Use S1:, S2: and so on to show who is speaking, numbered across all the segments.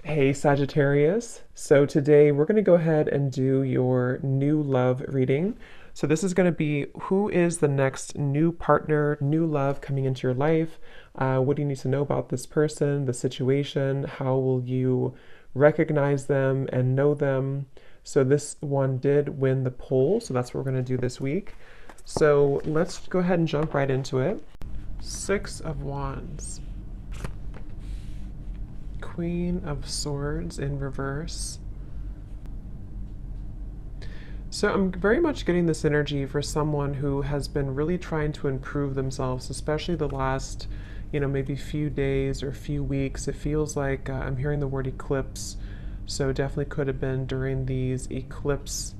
S1: Hey Sagittarius. So today we're going to go ahead and do your new love reading. So this is going to be who is the next new partner, new love coming into your life? What do you need to know about this person, the situation? How will you recognize them and know them? So this one did win the poll, so that's what we're going to do this week. So let's go ahead and jump right into it. Six of Wands. Queen of Swords in reverse. So I'm very much getting this energy for someone who has been really trying to improve themselves, especially the last, maybe few days or few weeks. It feels like I'm hearing the word eclipse. So definitely could have been during these eclipse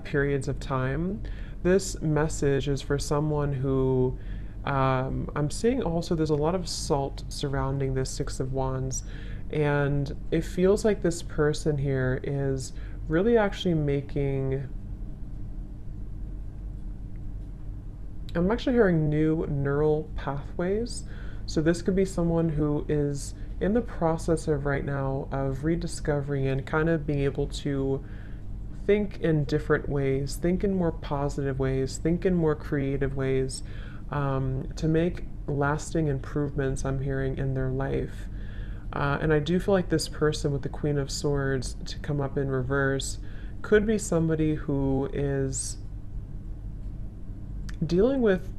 S1: periods of time. This message is for someone who I'm seeing also there's a lot of salt surrounding this Six of Wands. And it feels like this person here is really actually making, I'm actually hearing new neural pathways. So this could be someone who is in the process of right now of rediscovering and kind of being able to think in different ways, think in more positive ways, think in more creative ways, to make lasting improvements, I'm hearing, in their life. And I do feel like this person with the Queen of Swords to come up in reverse could be somebody who is dealing with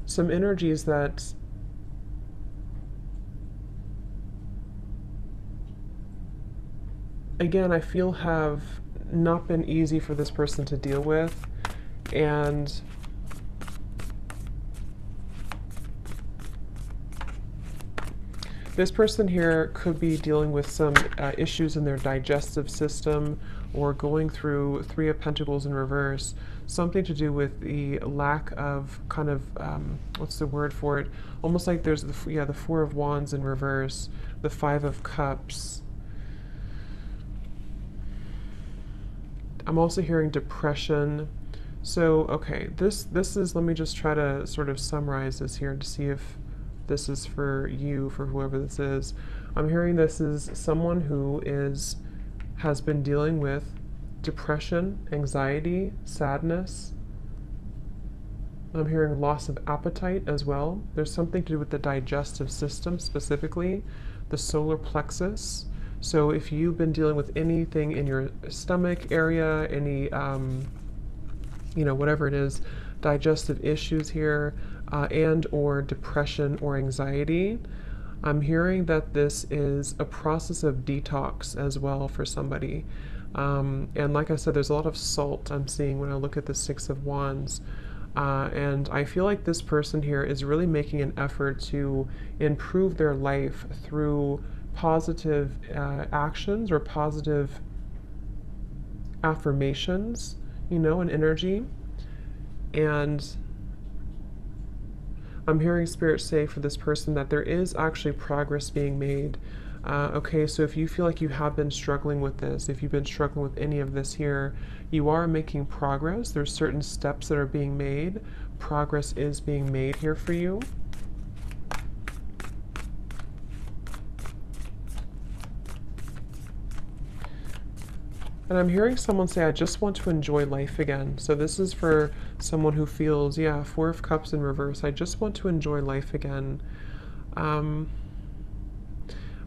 S1: some energies that again I feel have not been easy for this person to deal with. And this person here could be dealing with some issues in their digestive system, or going through Three of Pentacles in reverse, something to do with the lack of kind of, what's the word for it? Almost like there's the Four of Wands in reverse, the Five of Cups. I'm also hearing depression. So, okay, this is, let me just try to sort of summarize this here to see if this is for you, for whoever this is. I'm hearing this is someone who has been dealing with depression, anxiety, sadness. I'm hearing loss of appetite as well. There's something to do with the digestive system, specifically the solar plexus. So if you've been dealing with anything in your stomach area, any, whatever it is, digestive issues here, and or depression or anxiety, I'm hearing that this is a process of detox as well for somebody. And like I said, there's a lot of salt I'm seeing when I look at the Six of Wands. And I feel like this person here is really making an effort to improve their life through positive actions or positive affirmations, and energy. And I'm hearing Spirit say for this person that there is actually progress being made. Okay, so if you feel like you have been struggling with this, if you've been struggling with any of this here, you are making progress. There's certain steps that are being made. Progress is being made here for you. And I'm hearing someone say, I just want to enjoy life again. So this is for someone who feels, yeah, Four of Cups in reverse. I just want to enjoy life again. I'm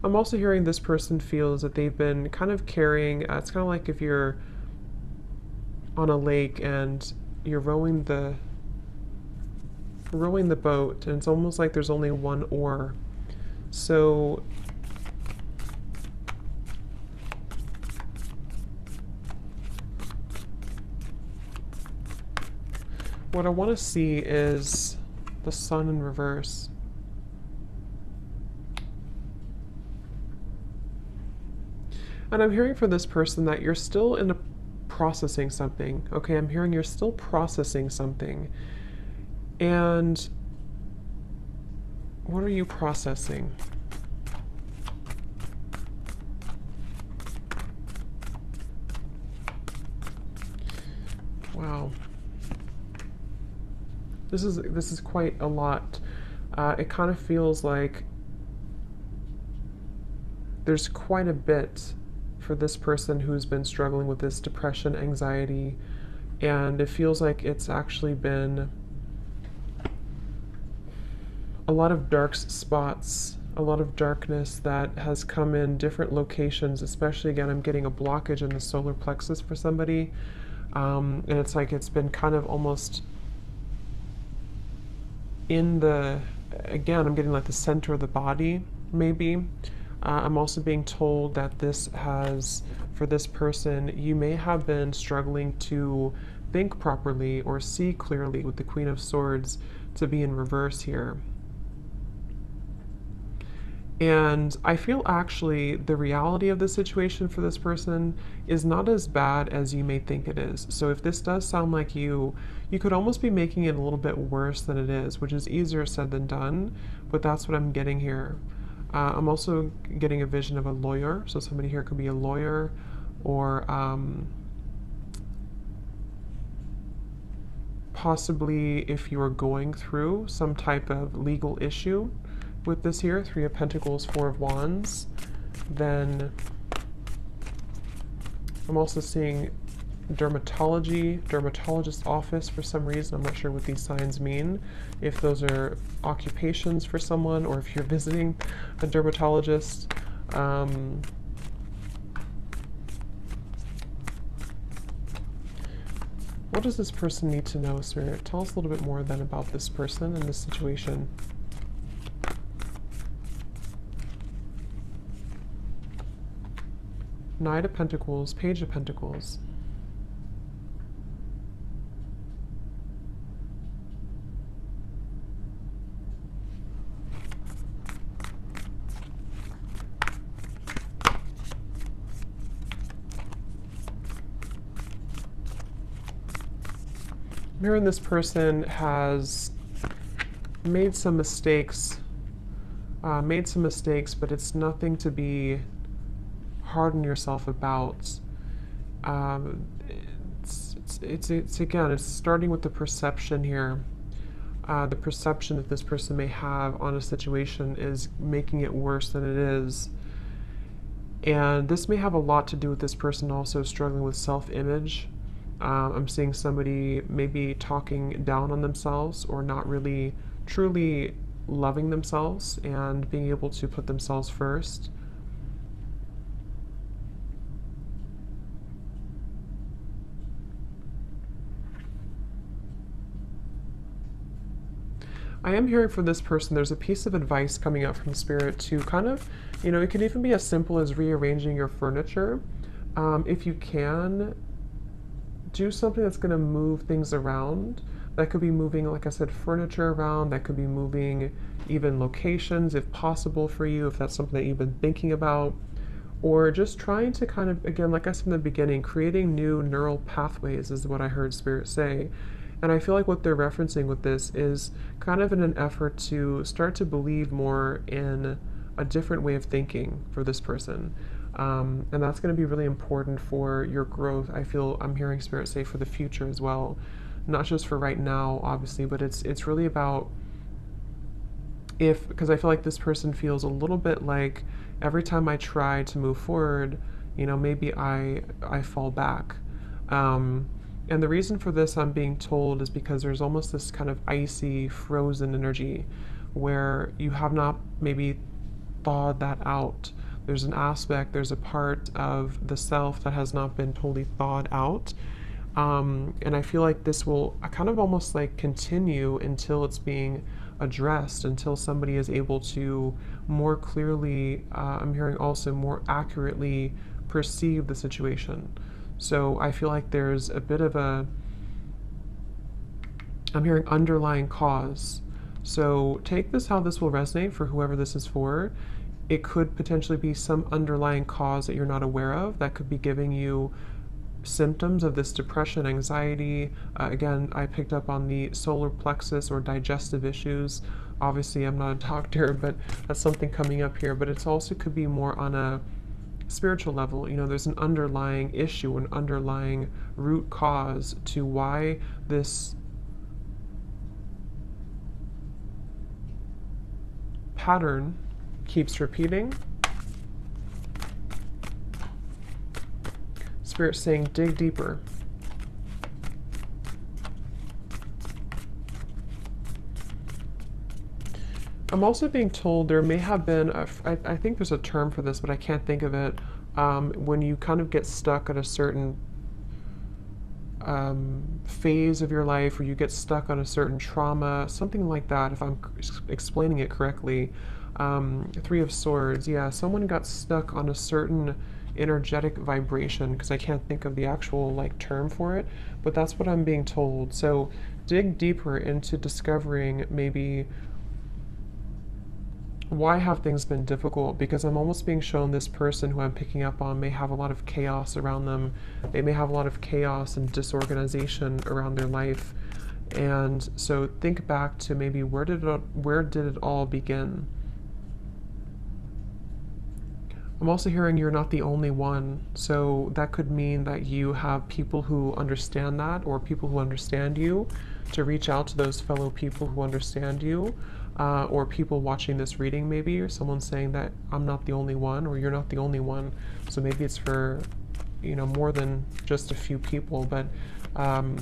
S1: also hearing this person feels that they've been kind of carrying, it's kind of like if you're on a lake and you're rowing the boat, and it's almost like there's only one oar. So what I want to see is the Sun in reverse. And I'm hearing for this person that you're still in a processing something. Okay, I'm hearing you're still processing something. And what are you processing? Wow. This is quite a lot. It kind of feels like there's quite a bit for this person who's been struggling with this depression, anxiety, and it feels like it's actually been a lot of dark spots, a lot of darkness that has come in different locations. Especially, again, I'm getting a blockage in the solar plexus for somebody, and it's like it's been kind of almost in the, again, I'm getting like the center of the body, maybe. I'm also being told that this has, for this person, you may have been struggling to think properly or see clearly with the Queen of Swords to be in reverse here. And I feel actually the reality of the situation for this person is not as bad as you may think it is. So if this does sound like you could almost be making it a little bit worse than it is, which is easier said than done, but that's what I'm getting here. I'm also getting a vision of a lawyer. So somebody here could be a lawyer, or possibly if you are going through some type of legal issue with this here, Three of Pentacles, Four of Wands, then I'm also seeing dermatologist office for some reason. I'm not sure what these signs mean, if those are occupations for someone or if you're visiting a dermatologist. What does this person need to know, Spirit? Tell us a little bit more then about this person and this situation. Knight of Pentacles, Page of Pentacles. I'm hearing this person has made some mistakes, but it's nothing to be hard on yourself about. It's again, it's starting with the perception here. The perception that this person may have on a situation is making it worse than it is. And this may have a lot to do with this person also struggling with self-image. I'm seeing somebody maybe talking down on themselves or not really truly loving themselves and being able to put themselves first. I am hearing from this person, there's a piece of advice coming out from Spirit to kind of, it can even be as simple as rearranging your furniture. If you can, do something that's going to move things around. That could be moving, like I said, furniture around. That could be moving even locations if possible for you, if that's something that you've been thinking about. Or just trying to kind of, again, like I said in the beginning, creating new neural pathways is what I heard Spirit say. And I feel like what they're referencing with this is kind of in an effort to start to believe more in a different way of thinking for this person. And that's going to be really important for your growth. I feel I'm hearing Spirit say for the future as well, not just for right now, obviously, but it's really about because I feel like this person feels a little bit like every time I try to move forward, maybe I fall back. And the reason for this, I'm being told, is because there's almost this kind of icy, frozen energy where you have not maybe thawed that out. There's an aspect, there's a part of the self that has not been totally thawed out. And I feel like this will kind of almost like continue until it's being addressed, until somebody is able to more clearly, I'm hearing also more accurately perceive the situation. So I feel like there's a bit of I'm hearing underlying cause. So take this how this will resonate for whoever this is for. It could potentially be some underlying cause that you're not aware of that could be giving you symptoms of this depression, anxiety. Again, I picked up on the solar plexus or digestive issues. Obviously, I'm not a doctor, but that's something coming up here. But it's also could be more on a spiritual level. There's an underlying issue, an underlying root cause to why this pattern keeps repeating. Spirit saying dig deeper. I'm also being told there may have been, I think there's a term for this, but I can't think of it, when you kind of get stuck at a certain phase of your life, or you get stuck on a certain trauma, something like that, if I'm explaining it correctly. Three of Swords, yeah, someone got stuck on a certain energetic vibration, because I can't think of the actual like term for it, but that's what I'm being told. So dig deeper into discovering maybe why have things been difficult, because I'm almost being shown this person who I'm picking up on may have a lot of chaos around them. They may have a lot of chaos and disorganization around their life. And so think back to maybe where did it all begin? I'm also hearing you're not the only one. So that could mean that you have people who understand that, or people who understand you, to reach out to those fellow people who understand you. Or people watching this reading maybe, or someone saying that I'm not the only one, or you're not the only one. So maybe it's for, you know, more than just a few people. But I'm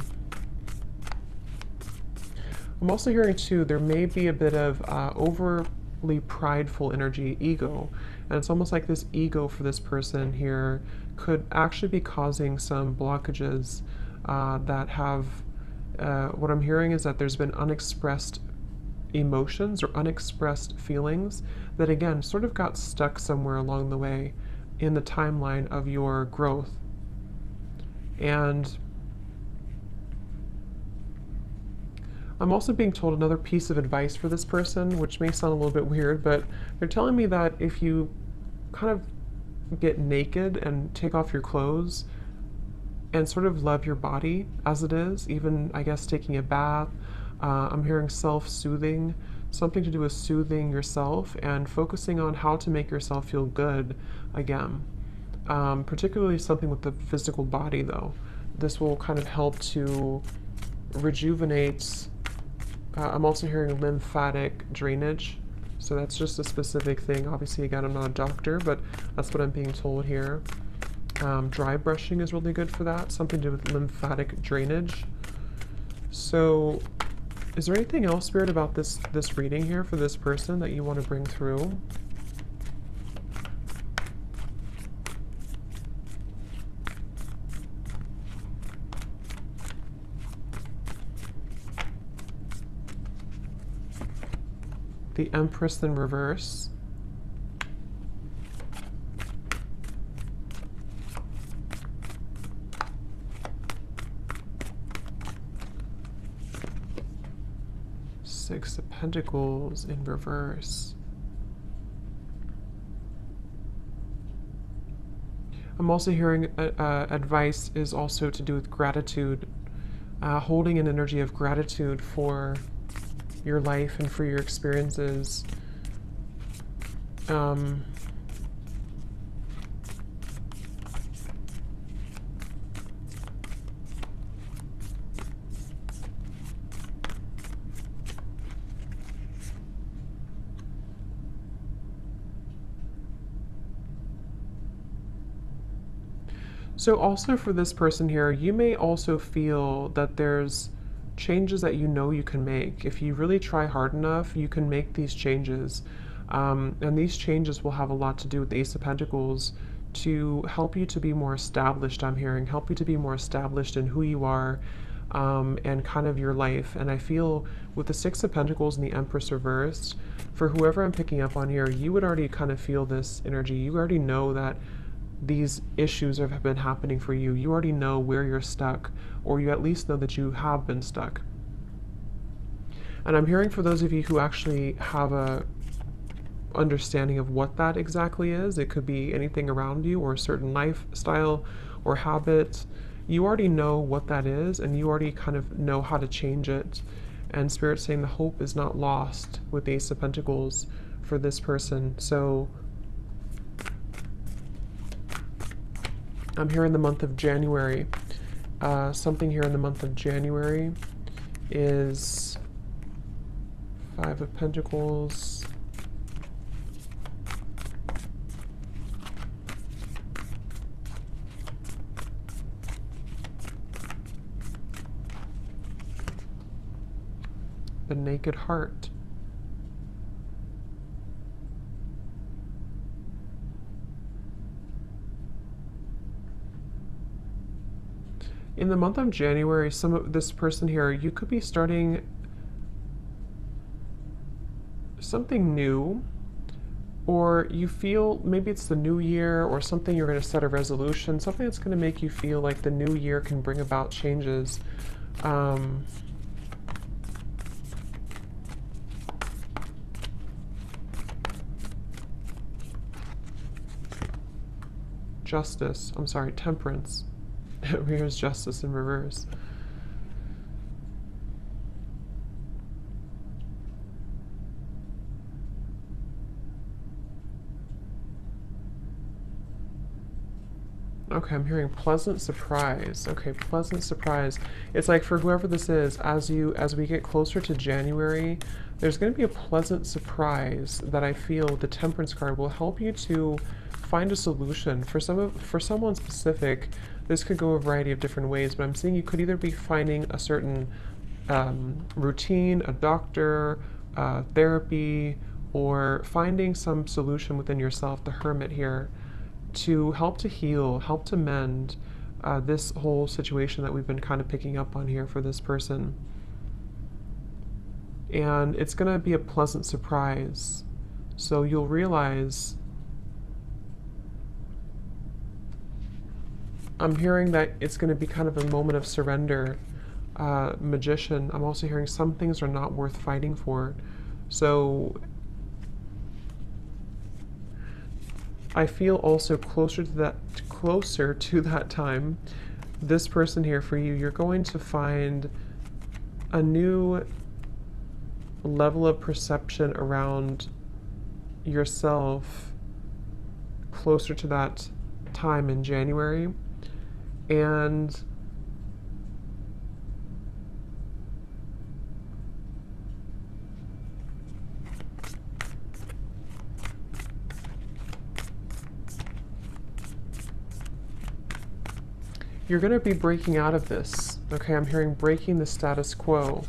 S1: also hearing too, there may be a bit of overly prideful energy, ego. And it's almost like this ego for this person here could actually be causing some blockages that have, what I'm hearing is that there's been unexpressed emotions or unexpressed feelings that again sort of got stuck somewhere along the way in the timeline of your growth. And I'm also being told another piece of advice for this person, which may sound a little bit weird, but they're telling me that if you kind of get naked and take off your clothes and sort of love your body as it is, even I guess taking a bath, I'm hearing self-soothing, something to do with soothing yourself and focusing on how to make yourself feel good again. Particularly something with the physical body though. This will kind of help to rejuvenate. I'm also hearing lymphatic drainage. So that's just a specific thing. Obviously, again, I'm not a doctor, but that's what I'm being told here. Dry brushing is really good for that. Something to do with lymphatic drainage. So is there anything else, Spirit, about this reading here for this person that you want to bring through? The Empress in reverse. Six of Pentacles in reverse. I'm also hearing advice is also to do with gratitude, holding an energy of gratitude for your life and for your experiences. So also for this person here, you may also feel that there's changes that you know you can make. If you really try hard enough, you can make these changes. And these changes will have a lot to do with the Ace of Pentacles to help you to be more established, I'm hearing, help you to be more established in who you are and kind of your life. And I feel with the Six of Pentacles and the Empress reversed, for whoever I'm picking up on here, you would already kind of feel this energy. You already know that these issues have been happening for you. You already know where you're stuck, or you at least know that you have been stuck. And I'm hearing for those of you who actually have a understanding of what that exactly is, it could be anything around you or a certain lifestyle or habit. You already know what that is, and you already kind of know how to change it. And Spirit's saying the hope is not lost with the Ace of Pentacles for this person. So I'm here in the month of January. Something here in the month of January is Five of Pentacles, The Naked Heart. In the month of January, some of this person here, you could be starting something new, or you feel maybe it's the new year or something, you're going to set a resolution, something that's going to make you feel like the new year can bring about changes. Justice, I'm sorry, Temperance. Here's Justice in reverse. Okay, I'm hearing pleasant surprise. Okay, pleasant surprise. It's like for whoever this is, as we get closer to January, there's going to be a pleasant surprise that I feel the Temperance card will help you to find a solution. For someone specific, this could go a variety of different ways, but I'm seeing you could either be finding a certain routine, a doctor, therapy, or finding some solution within yourself, the Hermit here, to help to heal, help to mend this whole situation that we've been kind of picking up on here for this person. And it's going to be a pleasant surprise. So you'll realize, I'm hearing that it's going to be kind of a moment of surrender. Magician, I'm also hearing some things are not worth fighting for. So I feel also closer to that time, this person here for you, you're going to find a new level of perception around yourself closer to that time in January. And you're going to be breaking out of this. Okay, I'm hearing breaking the status quo,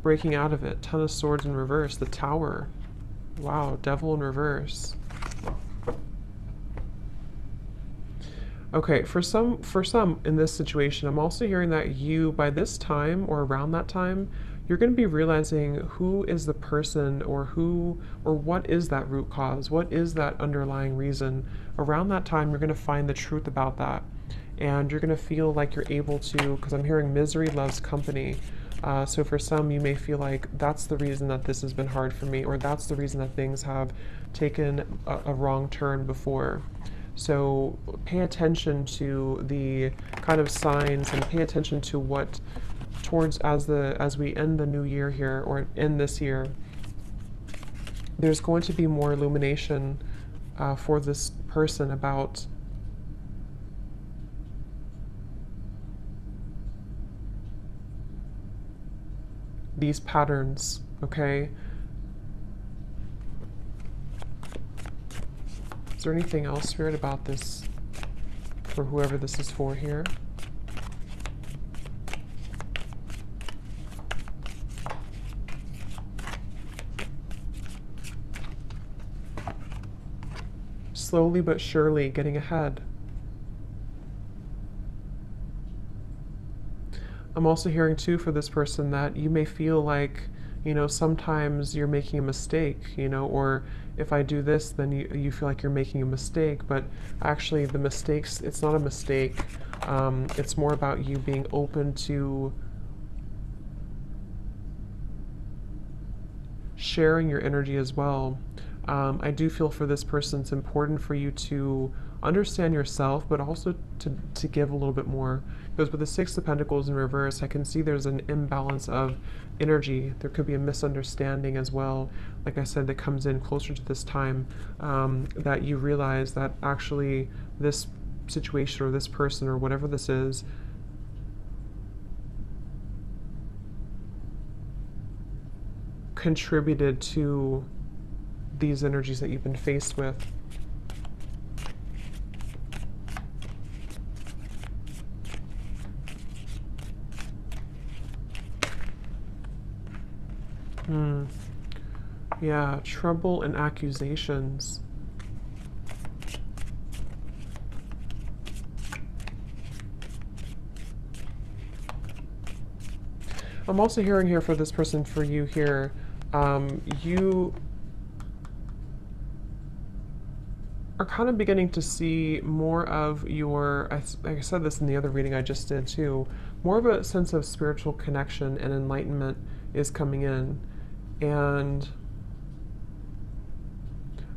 S1: breaking out of it. Ten of Swords in reverse, the Tower. Wow, Devil in reverse. Okay, for some in this situation, I'm also hearing that you, by this time or around that time, you're going to be realizing who is the person, or what is that root cause, what is that underlying reason. Around that time, you're going to find the truth about that. And you're going to feel like you're able to, because I'm hearing misery loves company. So for some, you may feel like that's the reason that this has been hard for me, or that's the reason that things have taken a wrong turn before. So pay attention to the kind of signs, and pay attention to what as we end the new year here, or end this year, there's going to be more illumination for this person about these patterns, okay? Is there anything else, Spirit, about this for whoever this is for here? Slowly but surely getting ahead. I'm also hearing too for this person that you may feel like, sometimes you're making a mistake, or if I do this, then you feel like you're making a mistake, but actually the mistakes, it's not a mistake. It's more about you being open to sharing your energy as well. I do feel for this person, it's important for you to understand yourself, but also to give a little bit more. Because with the Six of Pentacles in reverse, I can see there's an imbalance of energy. There could be a misunderstanding as well, like I said, that comes in closer to this time, that you realize that actually this situation or this person or whatever this is contributed to these energies that you've been faced with. Yeah, trouble and accusations. I'm also hearing here for this person, for you here, you are kind of beginning to see more of your, I said this in the other reading I just did too, more of a sense of spiritual connection and enlightenment is coming in. And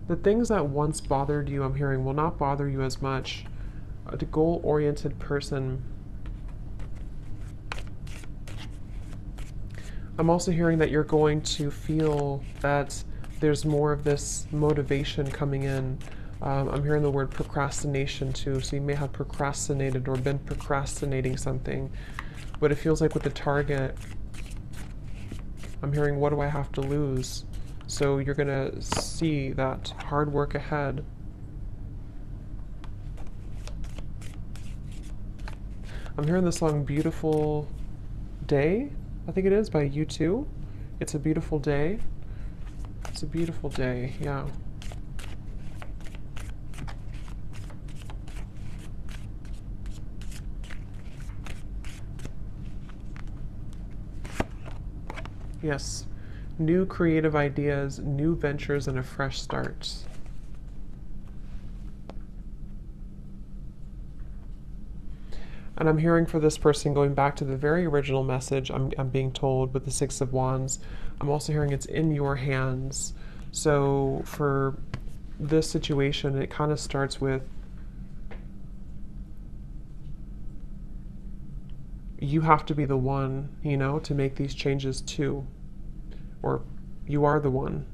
S1: the things that once bothered you, I'm hearing, will not bother you as much. A goal-oriented person. I'm also hearing that you're going to feel that there's more of this motivation coming in. I'm hearing the word procrastination too, so you may have procrastinated or been procrastinating something, but it feels like with the target, I'm hearing, what do I have to lose? So you're going to see that hard work ahead. I'm hearing the song Beautiful Day, I think it is, by U2. It's a beautiful day. It's a beautiful day, yeah. Yes. New creative ideas, new ventures, and a fresh start. And I'm hearing for this person, going back to the very original message, I'm being told with the Six of Wands, I'm also hearing it's in your hands. So for this situation, it kind of starts with you have to be the one, you know, to make these changes too. Or you are the one.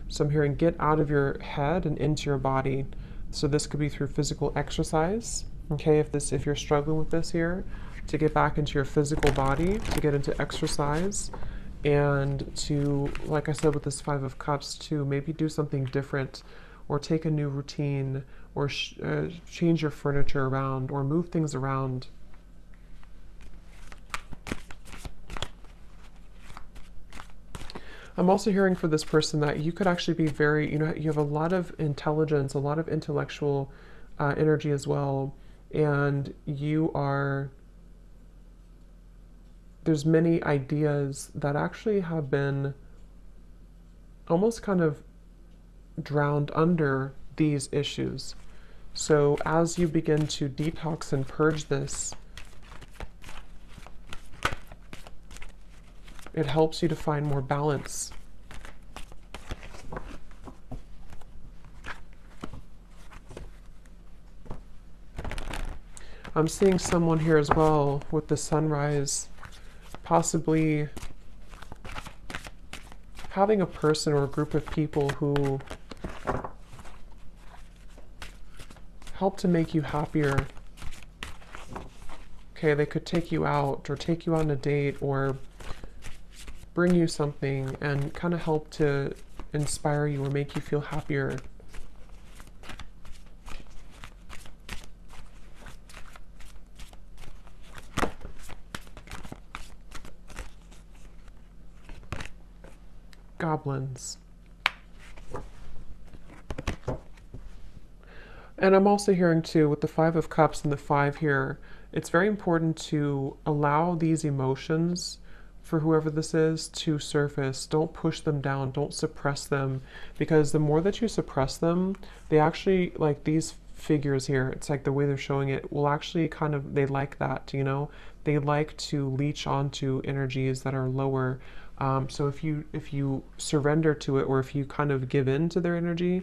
S1: So I'm hearing get out of your head and into your body. So this could be through physical exercise. Okay, if you're struggling with this here, to get back into your physical body, to get into exercise, and to, like I said with this Five of Cups, to maybe do something different, or take a new routine, or change your furniture around, or move things around. I'm also hearing for this person that you could actually be very, you know, you have a lot of intelligence, a lot of intellectual energy as well, and there's many ideas that actually have been almost kind of drowned under these issues. So as you begin to detox and purge this, it helps you to find more balance. I'm seeing someone here as well with the sunrise, possibly having a person or a group of people who help to make you happier. Okay, they could take you out or take you on a date or bring you something and kind of help to inspire you or make you feel happier. Goblins. And I'm also hearing too, with the Five of Cups and the Five here, it's very important to allow these emotions, for whoever this is, to surface. Don't push them down, don't suppress them, because the more that you suppress them, they actually, like these figures here, it's like the way they're showing it, will actually kind of, they like that, you know? They like to leech onto energies that are lower. So if you surrender to it, or if you kind of give in to their energy,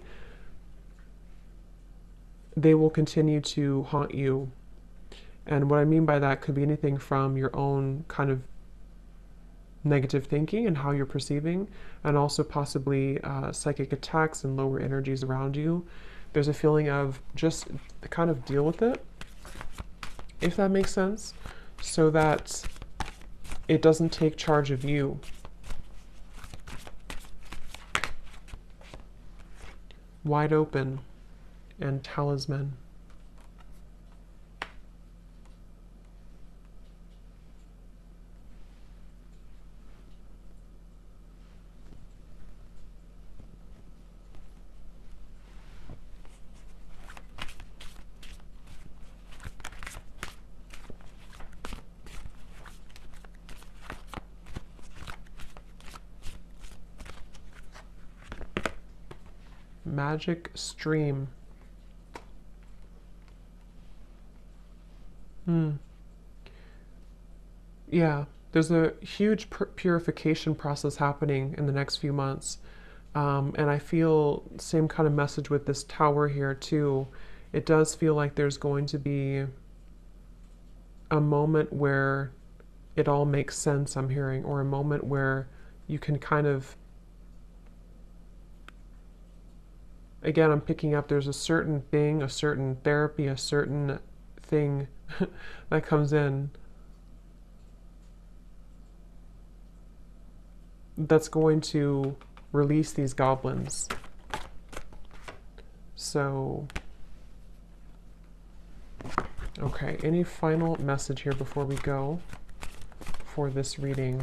S1: they will continue to haunt you. And what I mean by that could be anything from your own kind of negative thinking and how you're perceiving, and also possibly psychic attacks and lower energies around you. There's a feeling of just kind of deal with it, if that makes sense, so that it doesn't take charge of you. Wide open and talisman. magic stream. Yeah, there's a huge purification process happening in the next few months. And I feel same kind of message with this tower here too. It does feel like there's going to be a moment where it all makes sense, I'm hearing, or a moment where you can kind of, again, I'm picking up there's a certain thing, a certain therapy, a certain thing that comes in that's going to release these goblins. So, okay, any final message here before we go for this reading?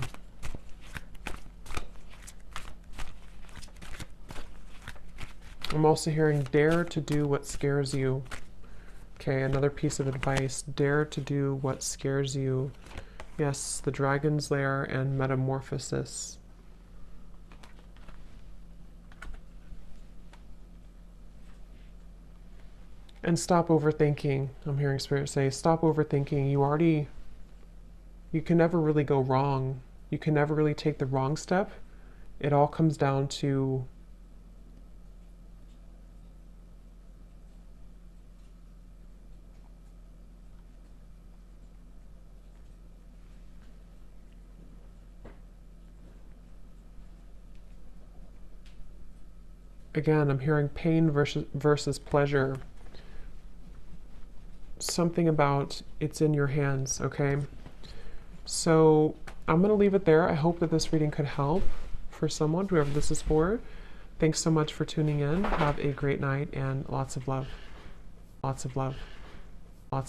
S1: I'm also hearing dare to do what scares you. Okay, another piece of advice. Dare to do what scares you. Yes, the Dragon's Lair and Metamorphosis. And stop overthinking. I'm hearing Spirit say, stop overthinking. You can never really go wrong. You can never really take the wrong step. It all comes down to again, I'm hearing pain versus pleasure. Something about it's in your hands, okay? So I'm going to leave it there. I hope that this reading could help for someone, whoever this is for. Thanks so much for tuning in. Have a great night and lots of love. Lots of love. Lots of